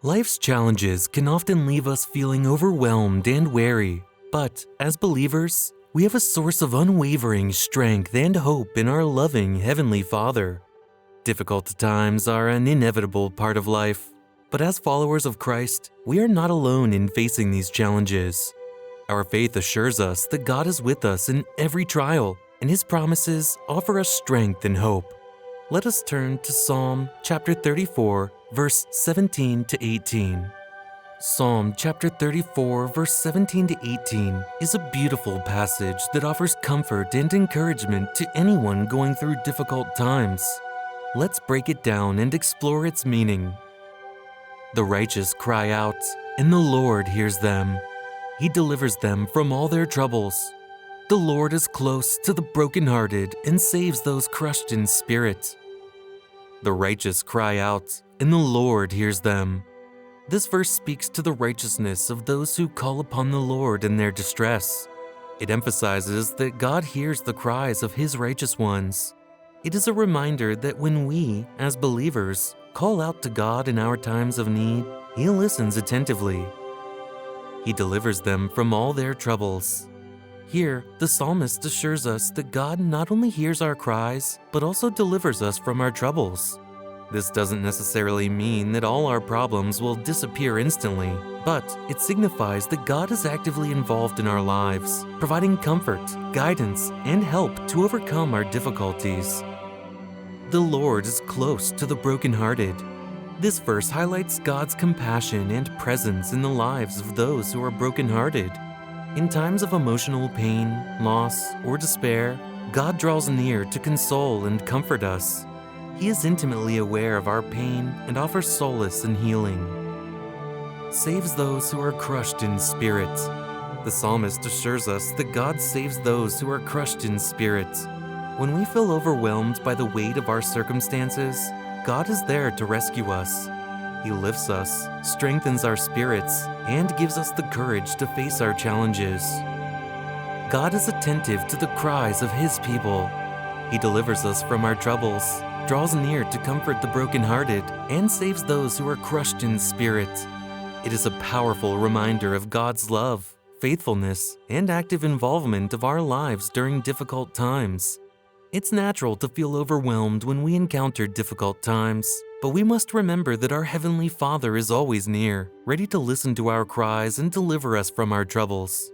Life's challenges can often leave us feeling overwhelmed and weary, but as believers, we have a source of unwavering strength and hope in our loving Heavenly Father. Difficult times are an inevitable part of life, but as followers of Christ, we are not alone in facing these challenges. Our faith assures us that God is with us in every trial, and His promises offer us strength and hope. Let us turn to Psalm chapter 34, verse 17 to 18. Psalm chapter 34, verse 17 to 18 is a beautiful passage that offers comfort and encouragement to anyone going through difficult times. Let's break it down and explore its meaning. The righteous cry out, and the Lord hears them. He delivers them from all their troubles. The Lord is close to the brokenhearted and saves those crushed in spirit. The righteous cry out, and the Lord hears them. This verse speaks to the righteousness of those who call upon the Lord in their distress. It emphasizes that God hears the cries of His righteous ones. It is a reminder that when we, as believers, call out to God in our times of need, He listens attentively. He delivers them from all their troubles. Here, the psalmist assures us that God not only hears our cries, but also delivers us from our troubles. This doesn't necessarily mean that all our problems will disappear instantly, but it signifies that God is actively involved in our lives, providing comfort, guidance, and help to overcome our difficulties. The Lord is close to the brokenhearted. This verse highlights God's compassion and presence in the lives of those who are brokenhearted. In times of emotional pain, loss, or despair, God draws near to console and comfort us. He is intimately aware of our pain and offers solace and healing. Saves those who are crushed in spirit. The psalmist assures us that God saves those who are crushed in spirit. When we feel overwhelmed by the weight of our circumstances, God is there to rescue us. He lifts us, strengthens our spirits, and gives us the courage to face our challenges. God is attentive to the cries of His people. He delivers us from our troubles, draws near to comfort the brokenhearted, and saves those who are crushed in spirit. It is a powerful reminder of God's love, faithfulness, and active involvement of our lives during difficult times. It's natural to feel overwhelmed when we encounter difficult times, but we must remember that our Heavenly Father is always near, ready to listen to our cries and deliver us from our troubles.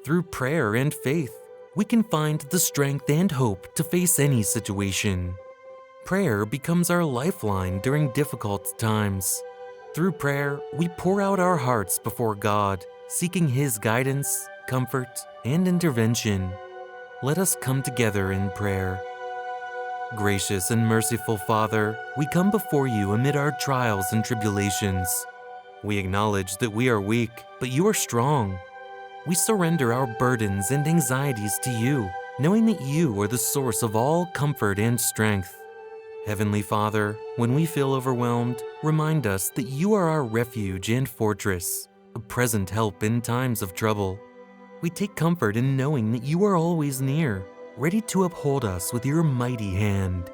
Through prayer and faith, we can find the strength and hope to face any situation. Prayer becomes our lifeline during difficult times. Through prayer, we pour out our hearts before God, seeking His guidance, comfort, and intervention. Let us come together in prayer. Gracious and merciful Father, we come before You amid our trials and tribulations. We acknowledge that we are weak, but You are strong. We surrender our burdens and anxieties to You, knowing that You are the source of all comfort and strength. Heavenly Father, when we feel overwhelmed, remind us that You are our refuge and fortress, a present help in times of trouble. We take comfort in knowing that You are always near, ready to uphold us with Your mighty hand.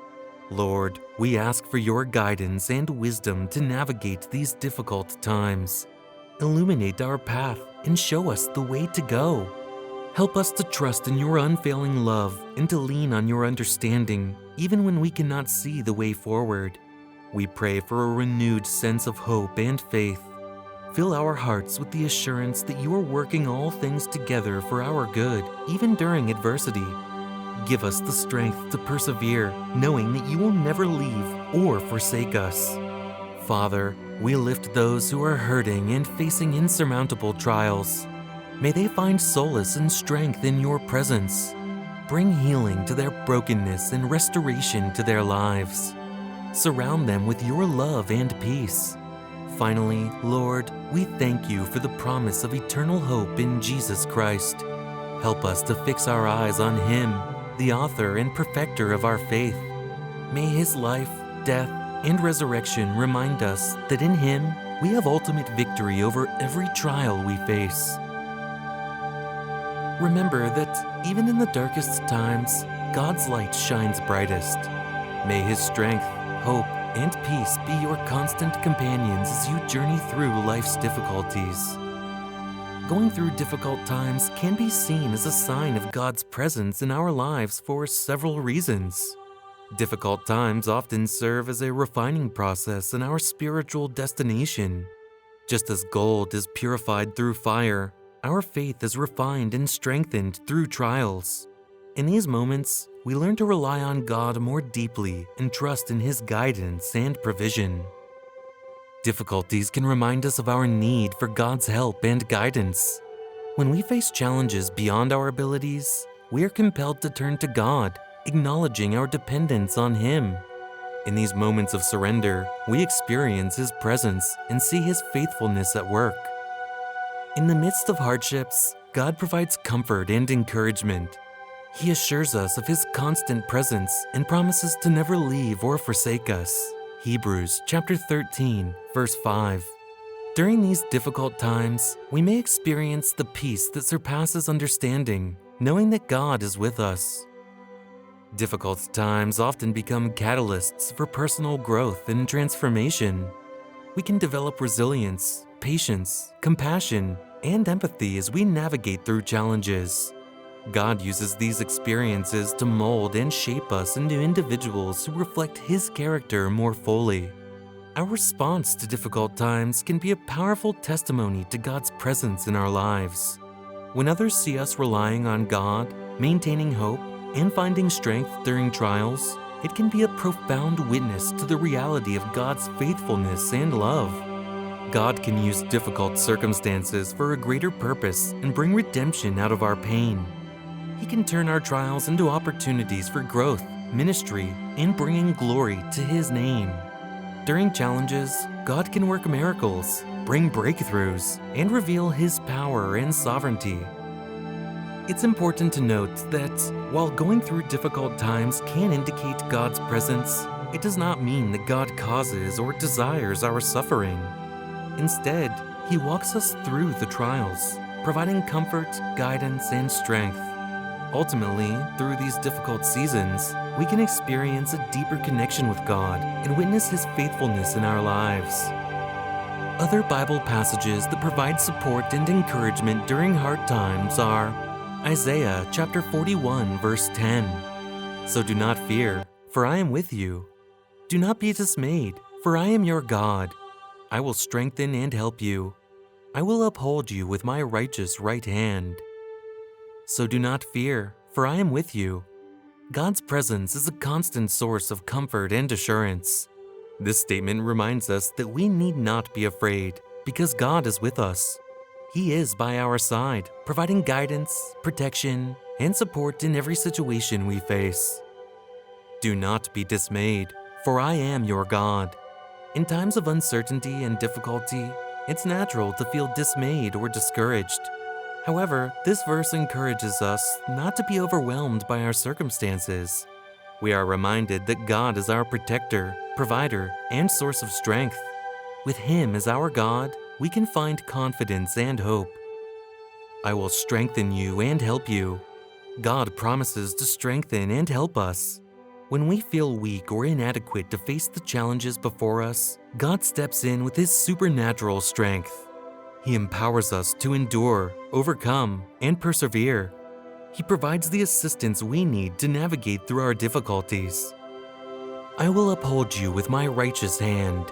Lord, we ask for Your guidance and wisdom to navigate these difficult times. Illuminate our path and show us the way to go. Help us to trust in Your unfailing love and to lean on Your understanding, even when we cannot see the way forward. We pray for a renewed sense of hope and faith. Fill our hearts with the assurance that You are working all things together for our good, even during adversity. Give us the strength to persevere, knowing that You will never leave or forsake us. Father, we lift those who are hurting and facing insurmountable trials. May they find solace and strength in Your presence. Bring healing to their brokenness and restoration to their lives. Surround them with Your love and peace. Finally, Lord, we thank You for the promise of eternal hope in Jesus Christ. Help us to fix our eyes on Him, the author and perfecter of our faith. May His life, death, and resurrection remind us that in Him we have ultimate victory over every trial we face. Remember that even in the darkest times, God's light shines brightest. May His strength, hope, and peace be your constant companions as you journey through life's difficulties. Going through difficult times can be seen as a sign of God's presence in our lives for several reasons. Difficult times often serve as a refining process in our spiritual destination. Just as gold is purified through fire, our faith is refined and strengthened through trials. In these moments, we learn to rely on God more deeply and trust in His guidance and provision. Difficulties can remind us of our need for God's help and guidance. When we face challenges beyond our abilities, we are compelled to turn to God, acknowledging our dependence on Him. In these moments of surrender, we experience His presence and see His faithfulness at work. In the midst of hardships, God provides comfort and encouragement. He assures us of His constant presence and promises to never leave or forsake us. Hebrews chapter 13, verse 5. During these difficult times, we may experience the peace that surpasses understanding, knowing that God is with us. Difficult times often become catalysts for personal growth and transformation. We can develop resilience, patience, compassion, and empathy as we navigate through challenges. God uses these experiences to mold and shape us into individuals who reflect His character more fully. Our response to difficult times can be a powerful testimony to God's presence in our lives. When others see us relying on God, maintaining hope, and finding strength during trials, it can be a profound witness to the reality of God's faithfulness and love. God can use difficult circumstances for a greater purpose and bring redemption out of our pain. He can turn our trials into opportunities for growth, ministry, and bringing glory to His name. During challenges, God can work miracles, bring breakthroughs, and reveal His power and sovereignty. It's important to note that while going through difficult times can indicate God's presence, it does not mean that God causes or desires our suffering. Instead, He walks us through the trials, providing comfort, guidance, and strength. Ultimately, through these difficult seasons, we can experience a deeper connection with God and witness His faithfulness in our lives. Other Bible passages that provide support and encouragement during hard times are Isaiah chapter 41, verse 10. So do not fear, for I am with you. Do not be dismayed, for I am your God. I will strengthen and help you. I will uphold you with my righteous right hand. So do not fear, for I am with you. God's presence is a constant source of comfort and assurance. This statement reminds us that we need not be afraid because God is with us. He is by our side, providing guidance, protection, and support in every situation we face. Do not be dismayed, for I am your God. In times of uncertainty and difficulty, it's natural to feel dismayed or discouraged. However, this verse encourages us not to be overwhelmed by our circumstances. We are reminded that God is our protector, provider, and source of strength. With Him as our God, we can find confidence and hope. I will strengthen you and help you. God promises to strengthen and help us. When we feel weak or inadequate to face the challenges before us, God steps in with His supernatural strength. He empowers us to endure, overcome, and persevere. He provides the assistance we need to navigate through our difficulties. I will uphold you with my righteous hand.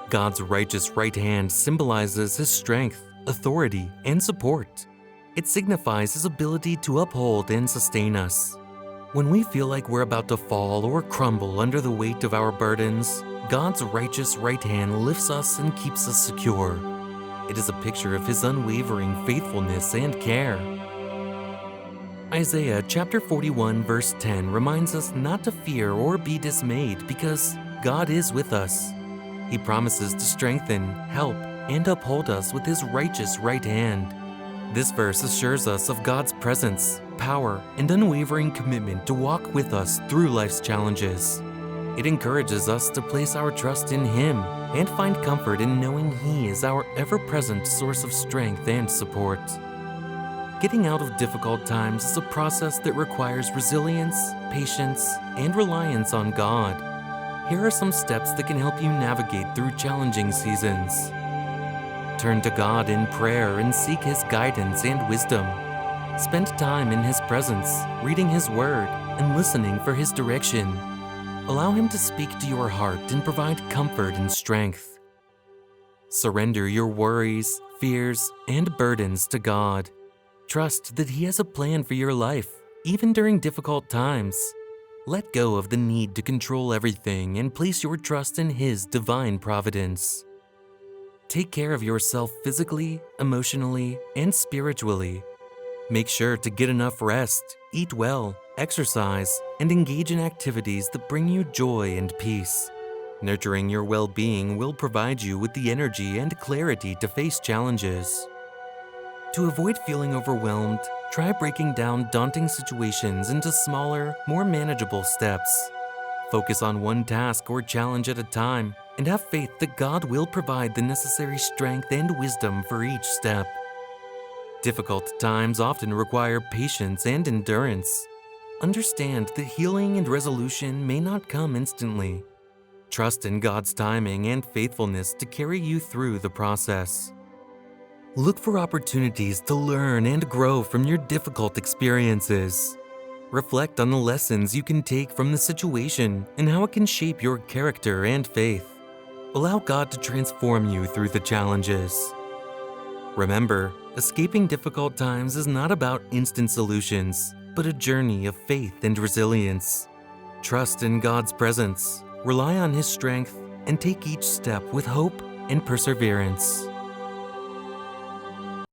God's righteous right hand symbolizes His strength, authority, and support. It signifies His ability to uphold and sustain us. When we feel like we're about to fall or crumble under the weight of our burdens, God's righteous right hand lifts us and keeps us secure. It is a picture of His unwavering faithfulness and care. Isaiah chapter 41 verse 10 reminds us not to fear or be dismayed because God is with us. He promises to strengthen, help, and uphold us with His righteous right hand. This verse assures us of God's presence, power, and unwavering commitment to walk with us through life's challenges. It encourages us to place our trust in Him and find comfort in knowing He is our ever-present source of strength and support. Getting out of difficult times is a process that requires resilience, patience, and reliance on God. Here are some steps that can help you navigate through challenging seasons. Turn to God in prayer and seek His guidance and wisdom. Spend time in His presence, reading His Word, and listening for His direction. Allow Him to speak to your heart and provide comfort and strength. Surrender your worries, fears, and burdens to God. Trust that He has a plan for your life, even during difficult times. Let go of the need to control everything and place your trust in His divine providence. Take care of yourself physically, emotionally, and spiritually. Make sure to get enough rest, eat well, exercise, and engage in activities that bring you joy and peace. Nurturing your well-being will provide you with the energy and clarity to face challenges. To avoid feeling overwhelmed, try breaking down daunting situations into smaller, more manageable steps. Focus on one task or challenge at a time, and have faith that God will provide the necessary strength and wisdom for each step. Difficult times often require patience and endurance. Understand that healing and resolution may not come instantly. Trust in God's timing and faithfulness to carry you through the process. Look for opportunities to learn and grow from your difficult experiences. Reflect on the lessons you can take from the situation and how it can shape your character and faith. Allow God to transform you through the challenges. Remember, escaping difficult times is not about instant solutions, but a journey of faith and resilience. Trust in God's presence, rely on His strength, and take each step with hope and perseverance.